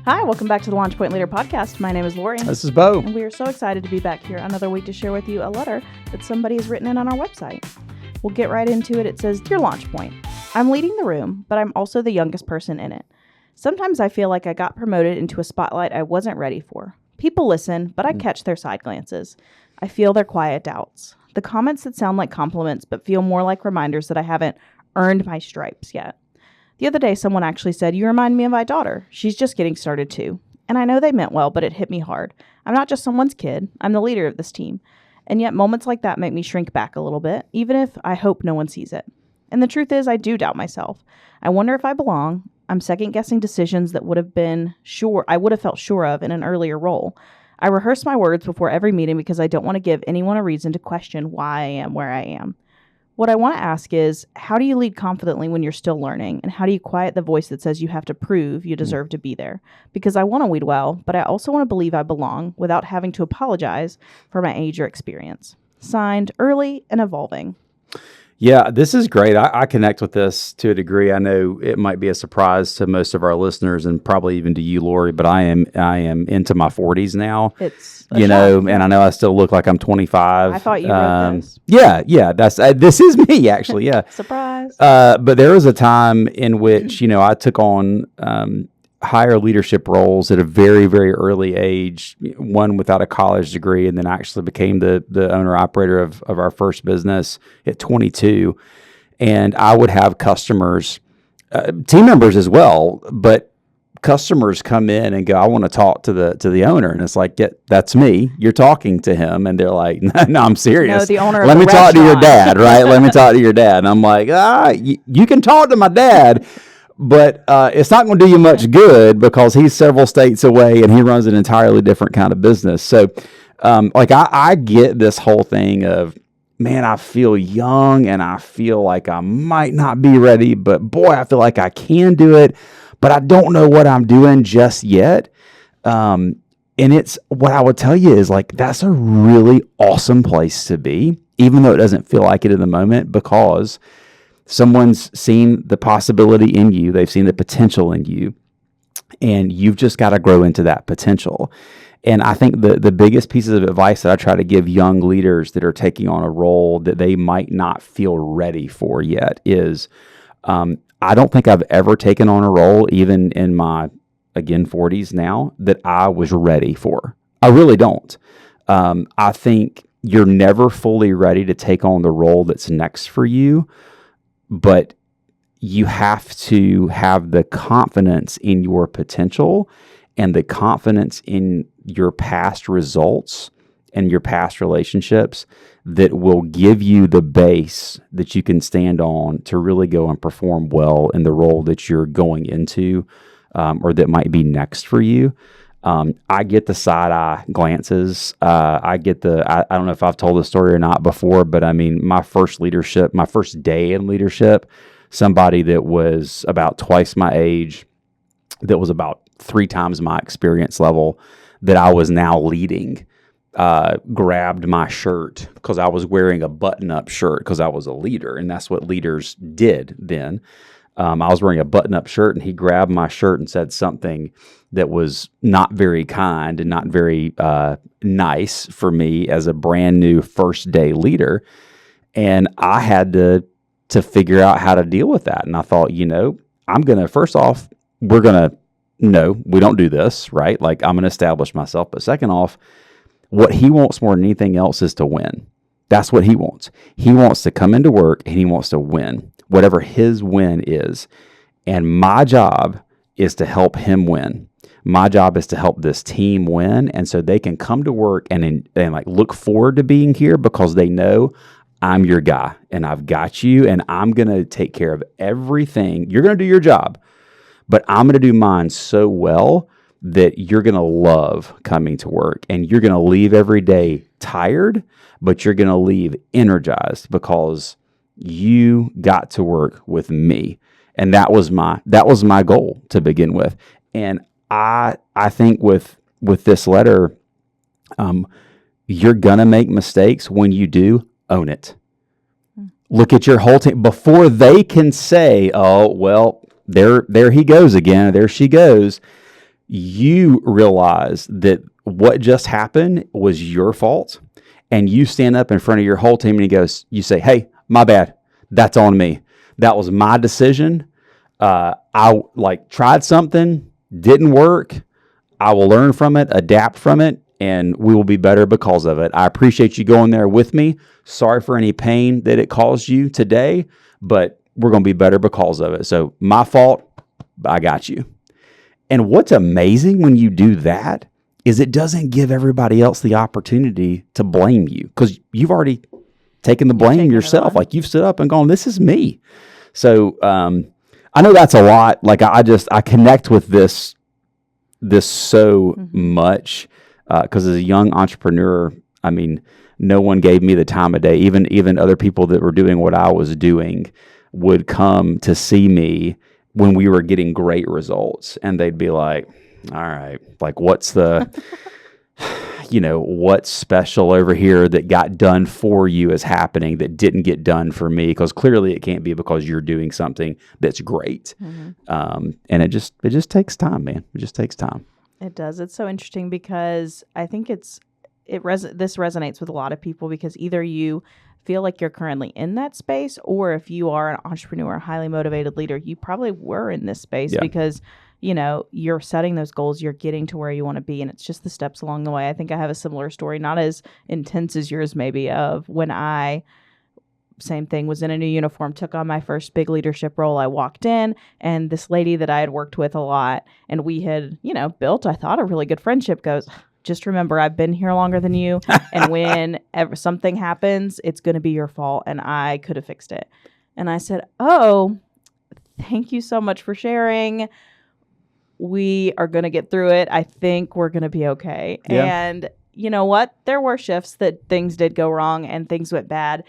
Hi, welcome back to the Launch Point Leader Podcast. My name is Lori. This is Beau. And we are so excited to be back here another week to share with you a letter that somebody has written in on our website. We'll get right into it. It says, Dear Launch Point, I'm leading the room, but I'm also the youngest person in it. Sometimes I feel like I got promoted into a spotlight I wasn't ready for. People listen, but I catch their side glances. I feel their quiet doubts. The comments that sound like compliments, but feel more like reminders that I haven't earned my stripes yet. The other day, someone actually said, You remind me of my daughter. She's just getting started too. And I know they meant well, but it hit me hard. I'm not just someone's kid. I'm the leader of this team. And yet moments like that make me shrink back a little bit, even if I hope no one sees it. And the truth is, I do doubt myself. I wonder if I belong. I'm second-guessing decisions that I would have felt sure of in an earlier role. I rehearse my words before every meeting because I don't want to give anyone a reason to question why I am where I am. What I want to ask is, how do you lead confidently when you're still learning? And how do you quiet the voice that says you have to prove you deserve to be there? Because I want to lead well, but I also want to believe I belong without having to apologize for my age or experience. Signed, Early and Evolving. Yeah, this is great. I connect with this to a degree. I know it might be a surprise to most of our listeners and probably even to you, Lori, but I am into my 40s now. It's and I know I still look like I'm 25. I thought you wrote this. Yeah, this is me actually. Yeah, surprise. But there was a time in which I took on higher leadership roles at a very, very early age, one without a college degree, and then actually became the owner-operator of our first business at 22. And I would have customers, team members as well, but customers come in and go, I want to talk to the owner. And it's like, that's me. You're talking to him. And they're like, no, I'm serious. No, the owner Let of me the talk to your restaurant. dad, right? Let me talk to your dad. And I'm like, you can talk to my dad. But it's not going to do you much good because he's several states away and he runs an entirely different kind of business. So, I get this whole thing of, man, I feel young and I feel like I might not be ready, but boy, I feel like I can do it, but I don't know what I'm doing just yet. And it's what I would tell you is like, that's a really awesome place to be, even though it doesn't feel like it in the moment, because someone's seen the possibility in you. They've seen the potential in you, and you've just got to grow into that potential. And I think the biggest pieces of advice that I try to give young leaders that are taking on a role that they might not feel ready for yet is, I don't think I've ever taken on a role, even in my, 40s now, that I was ready for. I really don't. I think you're never fully ready to take on the role that's next for you, but you have to have the confidence in your potential and the confidence in your past results and your past relationships that will give you the base that you can stand on to really go and perform well in the role that you're going into, or that might be next for you. I get the side eye glances. I don't know if I've told the story or not before, but I mean, my first day in leadership, somebody that was about twice my age, that was about 3 times my experience level, that I was now leading, grabbed my shirt because I was wearing a button-up shirt because I was a leader, and that's what leaders did then. I was wearing a button-up shirt, and he grabbed my shirt and said something that was not very kind and not very nice for me as a brand new first day leader. And I had to figure out how to deal with that. And I thought, first off, we don't do this, right? Like, I'm going to establish myself. But second off, what he wants more than anything else is to win. That's what he wants. He wants to come into work and he wants to win, whatever his win is. And my job is to help him win. My job is to help this team win. And so they can come to work and look forward to being here because they know I'm your guy and I've got you and I'm going to take care of everything. You're going to do your job, but I'm going to do mine so well that you're going to love coming to work, and you're going to leave every day tired, but you're going to leave energized because you got to work with me. And that was my goal to begin with. And I think with this letter, you're going to make mistakes. When you do, own it. Look at your whole team before they can say, oh, well, there he goes again, or there she goes. you realize that what just happened was your fault, and you stand up in front of your whole team and you say, hey, my bad. That's on me. That was my decision. I tried something, didn't work. I will learn from it, adapt from it, and we will be better because of it. I appreciate you going there with me. Sorry for any pain that it caused you today, but we're going to be better because of it. So my fault, I got you. And what's amazing when you do that is it doesn't give everybody else the opportunity to blame you, because you've already taken the blame yourself. Like, you've stood up and gone, this is me. So I know that's a lot. Like, I connect with this so much, because as a young entrepreneur, I mean, no one gave me the time of day. Even other people that were doing what I was doing would come to see me when we were getting great results, and they'd be like, all right, like, what's the, what's special over here that got done for you is happening that didn't get done for me? Because clearly it can't be, because you're doing something that's great. And it just takes time, man. It just takes time. It does. It's so interesting, because I think this resonates with a lot of people, because either you feel like you're currently in that space, or if you are an entrepreneur, a highly motivated leader, you probably were in this space because, you're setting those goals, you're getting to where you want to be, and it's just the steps along the way. I think I have a similar story, not as intense as yours maybe, of when same thing, was in a new uniform, took on my first big leadership role. I walked in, and this lady that I had worked with a lot, and we had, built, I thought, a really good friendship, goes, just remember, I've been here longer than you, and when something happens, it's going to be your fault, and I could have fixed it. And I said, oh, thank you so much for sharing. We are going to get through it. I think we're going to be okay. Yeah. And you know what? There were shifts that things did go wrong and things went bad.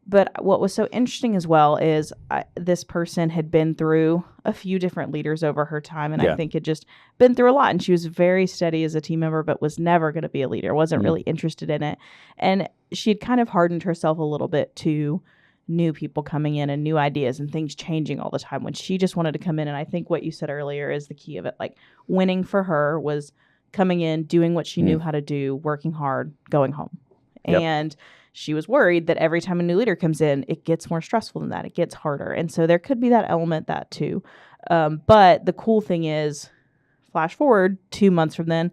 But what was so interesting as well is this person had been through a few different leaders over her time, and I think had just been through a lot. And she was very steady as a team member, but was never going to be a leader, wasn't really interested in it. And she'd kind of hardened herself a little bit to new people coming in and new ideas and things changing all the time, when she just wanted to come in. And I think what you said earlier is the key of it. Like, winning for her was coming in, doing what she knew how to do, working hard, going home. Yep. And she was worried that every time a new leader comes in, it gets more stressful than that. It gets harder. And so there could be that element, that too. But the cool thing is, flash forward 2 months from then,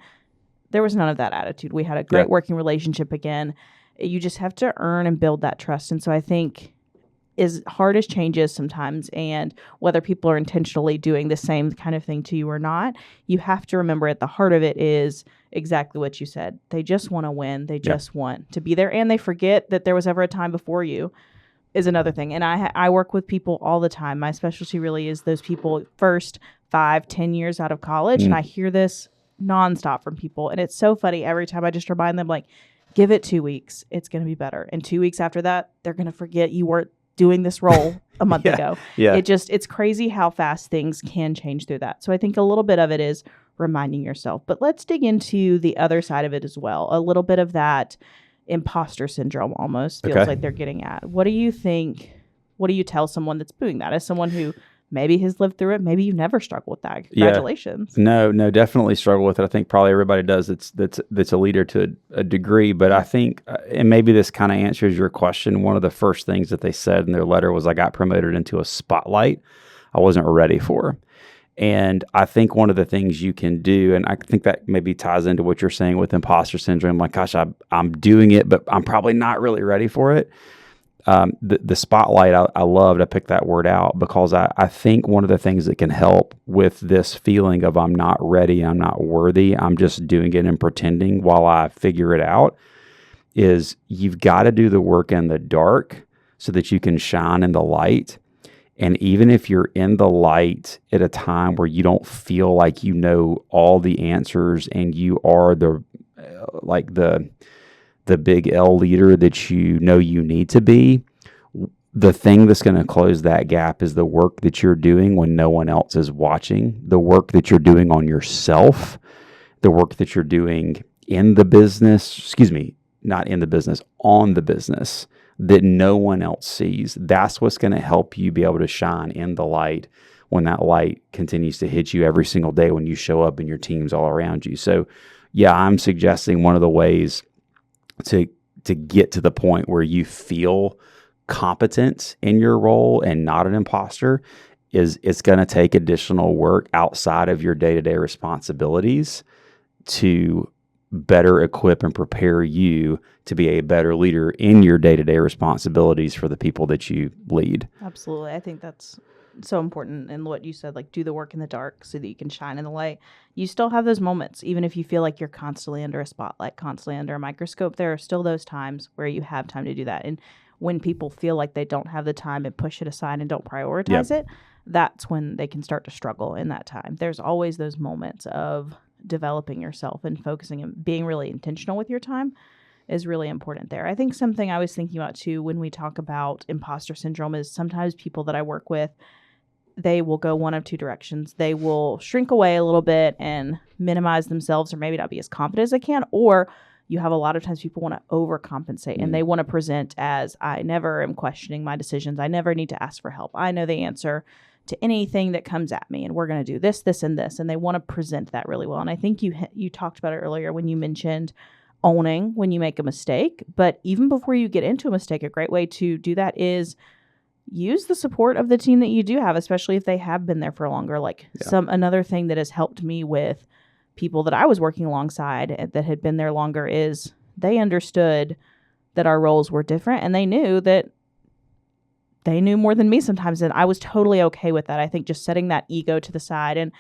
there was none of that attitude. We had a great working relationship again. You just have to earn and build that trust. And so I think, as hard as change is sometimes, and whether people are intentionally doing the same kind of thing to you or not, you have to remember at the heart of it is exactly what you said. They just want to win. They just want to be there, and they forget that there was ever a time before you, is another thing. And I work with people all the time. My specialty really is those people first 5-10 years out of college, and I hear this nonstop from people. And it's so funny. Every time I just remind them, like, give it 2 weeks. It's going to be better. And 2 weeks after that, they're going to forget you weren't doing this role a month ago. Yeah. It's crazy how fast things can change through that. So I think a little bit of it is reminding yourself. But let's dig into the other side of it as well. A little bit of that imposter syndrome almost feels like they're getting at. What do you think? What do you tell someone that's doing that? As someone who maybe has lived through it, maybe you never struggled with that. Congratulations. Yeah. No, definitely struggle with it. I think probably everybody does. That's a leader to a degree. But I think, and maybe this kind of answers your question, one of the first things that they said in their letter was, I got promoted into a spotlight I wasn't ready for. And I think one of the things you can do, and I think that maybe ties into what you're saying with imposter syndrome, like, gosh, I'm doing it, but I'm probably not really ready for it. The spotlight, I loved, I picked that word out because I think one of the things that can help with this feeling of I'm not ready, I'm not worthy, I'm just doing it and pretending while I figure it out, is you've got to do the work in the dark so that you can shine in the light. And even if you're in the light at a time where you don't feel like you know all the answers and you are the big L leader that you know you need to be, the thing that's going to close that gap is the work that you're doing when no one else is watching, the work that you're doing on yourself, the work that you're doing in the business, not in the business, on the business that no one else sees. That's what's going to help you be able to shine in the light when that light continues to hit you every single day when you show up and your team's all around you. So yeah, I'm suggesting one of the ways to get to the point where you feel competent in your role and not an imposter is it's going to take additional work outside of your day-to-day responsibilities to better equip and prepare you to be a better leader in your day-to-day responsibilities for the people that you lead. Absolutely. I think that's so important. And what you said, like, do the work in the dark so that you can shine in the light. You still have those moments, even if you feel like you're constantly under a spotlight, constantly under a microscope. There are still those times where you have time to do that. And when people feel like they don't have the time and push it aside and don't prioritize it, that's when they can start to struggle in that time. There's always those moments of developing yourself and focusing and being really intentional with your time is really important there. I think something I was thinking about too when we talk about imposter syndrome is sometimes people that I work with, they will go one of two directions. They will shrink away a little bit and minimize themselves or maybe not be as confident as they can, or you have a lot of times people want to overcompensate and they want to present as, I never am questioning my decisions. I never need to ask for help. I know the answer to anything that comes at me and we're going to do this, this, and this. And they want to present that really well. And I think you talked about it earlier when you mentioned owning when you make a mistake. But even before you get into a mistake, a great way to do that is use the support of the team that you do have, especially if they have been there for longer. Like another thing that has helped me with people that I was working alongside that had been there longer is they understood that our roles were different and they knew that they knew more than me sometimes, and I was totally okay with that. I think just setting that ego to the side, and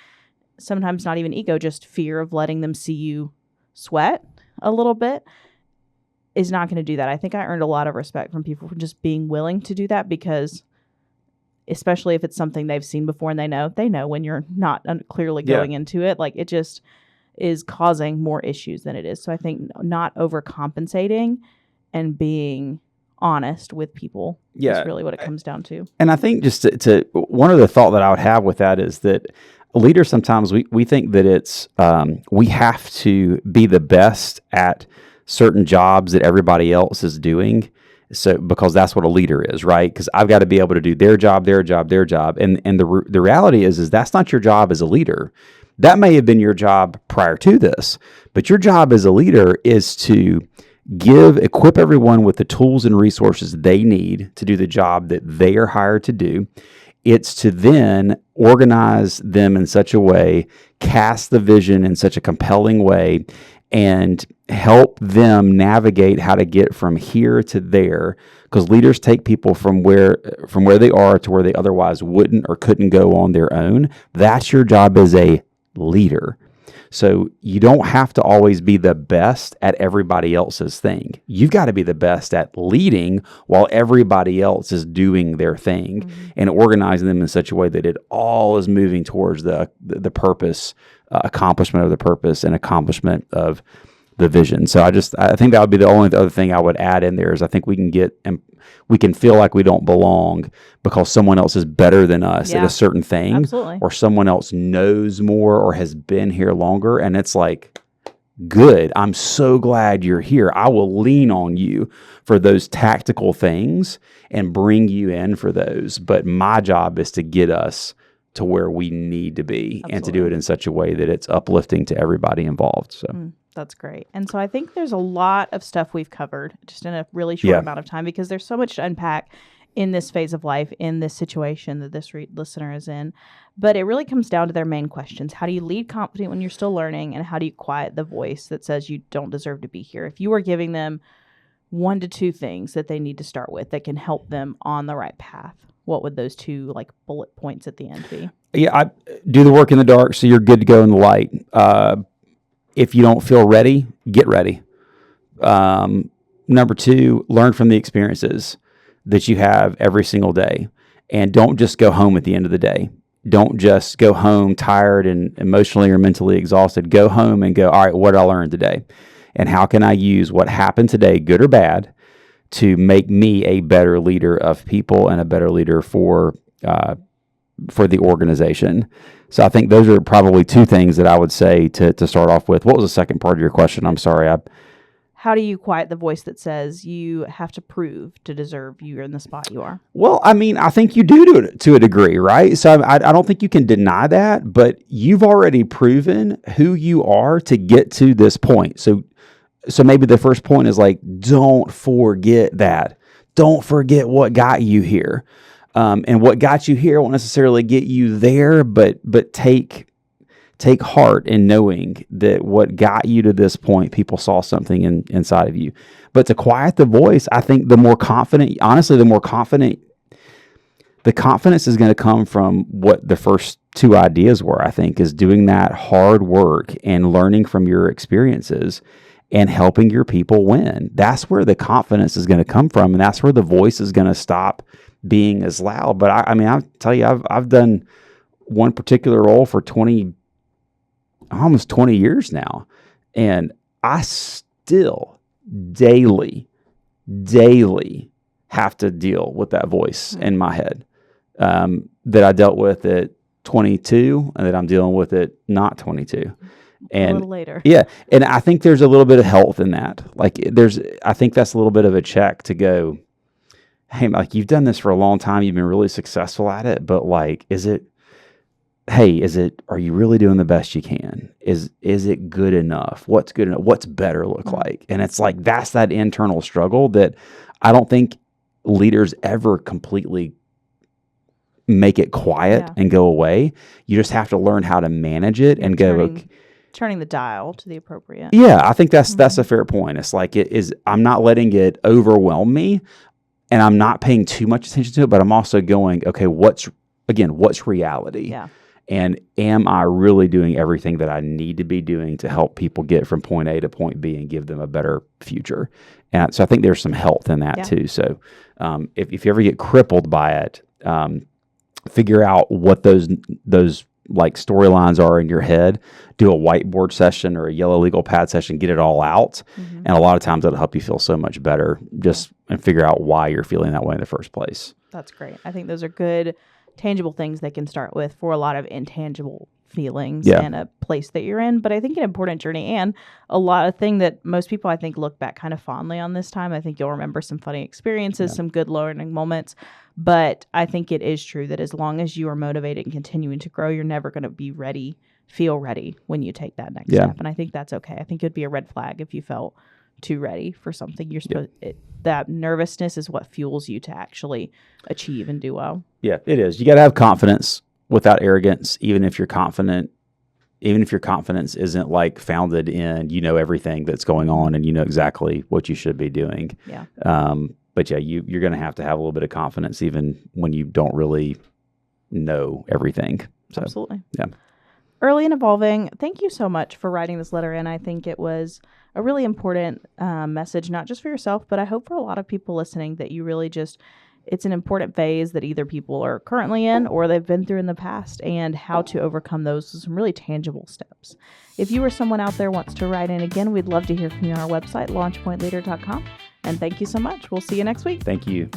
sometimes not even ego, just fear of letting them see you sweat a little bit is not going to do that. I think I earned a lot of respect from people for just being willing to do that, because especially if it's something they've seen before and they know when you're not clearly going into it, like it just is causing more issues than it is. So I think not overcompensating and being honest with people is really what it comes down to. And I think just to one of the thought that I would have with that is that leaders, sometimes we think that it's we have to be the best at certain jobs that everybody else is doing. So because that's what a leader is, right? Because I've got to be able to do their job. And the reality is that's not your job as a leader. That may have been your job prior to this, but your job as a leader is to equip everyone with the tools and resources they need to do the job that they are hired to do. It's to then organize them in such a way, cast the vision in such a compelling way, and help them navigate how to get from here to there. Because leaders take people from where they are to where they otherwise wouldn't or couldn't go on their own. That's your job as a leader. So you don't have to always be the best at everybody else's thing. You've got to be the best at leading while everybody else is doing their thing and organizing them in such a way that it all is moving towards the purpose, accomplishment of the purpose and accomplishment of the vision. So I think that would be the only other thing I would add in there is I think we can feel like we don't belong because someone else is better than us at a certain thing. Absolutely. Or someone else knows more or has been here longer. And it's like, good, I'm so glad you're here. I will lean on you for those tactical things and bring you in for those. But my job is to get us to where we need to be and to do it in such a way that it's uplifting to everybody involved. So. That's great. And so I think there's a lot of stuff we've covered just in a really short amount of time, because there's so much to unpack in this phase of life, in this situation that this listener is in. But it really comes down to their main questions. How do you lead confident when you're still learning? And how do you quiet the voice that says you don't deserve to be here? If you were giving them 1 to 2 things that they need to start with that can help them on the right path, what would those 2 like bullet points at the end be? Yeah, I do the work in the dark so you're good to go in the light. If you don't feel ready, get ready. Number 2, learn from the experiences that you have every single day. And don't just go home at the end of the day. Don't just go home tired and emotionally or mentally exhausted. Go home and go, all right, what did I learn today? And how can I use what happened today, good or bad, to make me a better leader of people and a better leader for the organization? So I think those are probably 2 things that I would say to start off with. What was the second part of your question? I'm sorry. how do you quiet the voice that says you have to prove to deserve you're in the spot you are? Well, I mean, I think you do to a degree, right? So I don't think you can deny that, but you've already proven who you are to get to this point. So maybe the first point is like, don't forget that. Don't forget what got you here. And what got you here won't necessarily get you there, but take heart in knowing that what got you to this point, people saw something inside of you. But to quiet the voice, I think the confidence is going to come from what the first two ideas were, I think, is doing that hard work and learning from your experiences and helping your people win. That's where the confidence is going to come from. And that's where the voice is going to stop being as loud. But I mean, I'll tell you, I've done one particular role for almost 20 years now. And I still daily have to deal with that voice in my head that I dealt with at 22 and that I'm dealing with at not 22. And a little later. Yeah. And I think there's a little bit of health in that. Like I think that's a little bit of a check to go, hey, like you've done this for a long time. You've been really successful at it, but like, are you really doing the best you can? Is it good enough? What's good enough? What's better look like? And it's like, that's that internal struggle that I don't think leaders ever completely make it quiet and go away. You just have to learn how to manage it and turning the dial to the appropriate. Yeah, I think that's a fair point. It's like I'm not letting it overwhelm me and I'm not paying too much attention to it, but I'm also going, okay, what's reality? Yeah. And am I really doing everything that I need to be doing to help people get from point A to point B and give them a better future? And so I think there's some health in that too. So if you ever get crippled by it, figure out what those like storylines are in your head, do a whiteboard session or a yellow legal pad session, get it all out. And a lot of times that'll help you feel so much better and figure out why you're feeling that way in the first place. That's great. I think those are good, tangible things they can start with for a lot of intangible feelings and a place that you're in. But I think an important journey and a lot of thing that most people, I think, look back kind of fondly on this time. I think you'll remember some funny experiences, some good learning moments. But I think it is true that as long as you are motivated and continuing to grow, you're never going to feel ready when you take that next step. And I think that's okay. I think it'd be a red flag if you felt too ready for something. You're supposed that nervousness is what fuels you to actually achieve and do well. Yeah, it is. You got to have confidence without arrogance, even if your confidence isn't like founded in, everything that's going on and exactly what you should be doing. Yeah. But yeah, you're going to have a little bit of confidence even when you don't really know everything. So, absolutely. Yeah. Early and evolving. Thank you so much for writing this letter in. I think it was a really important message, not just for yourself, but I hope for a lot of people listening that you really it's an important phase that either people are currently in or they've been through in the past, and how to overcome those with some really tangible steps. If you or someone out there wants to write in again, we'd love to hear from you on our website, launchpointleader.com. And thank you so much. We'll see you next week. Thank you.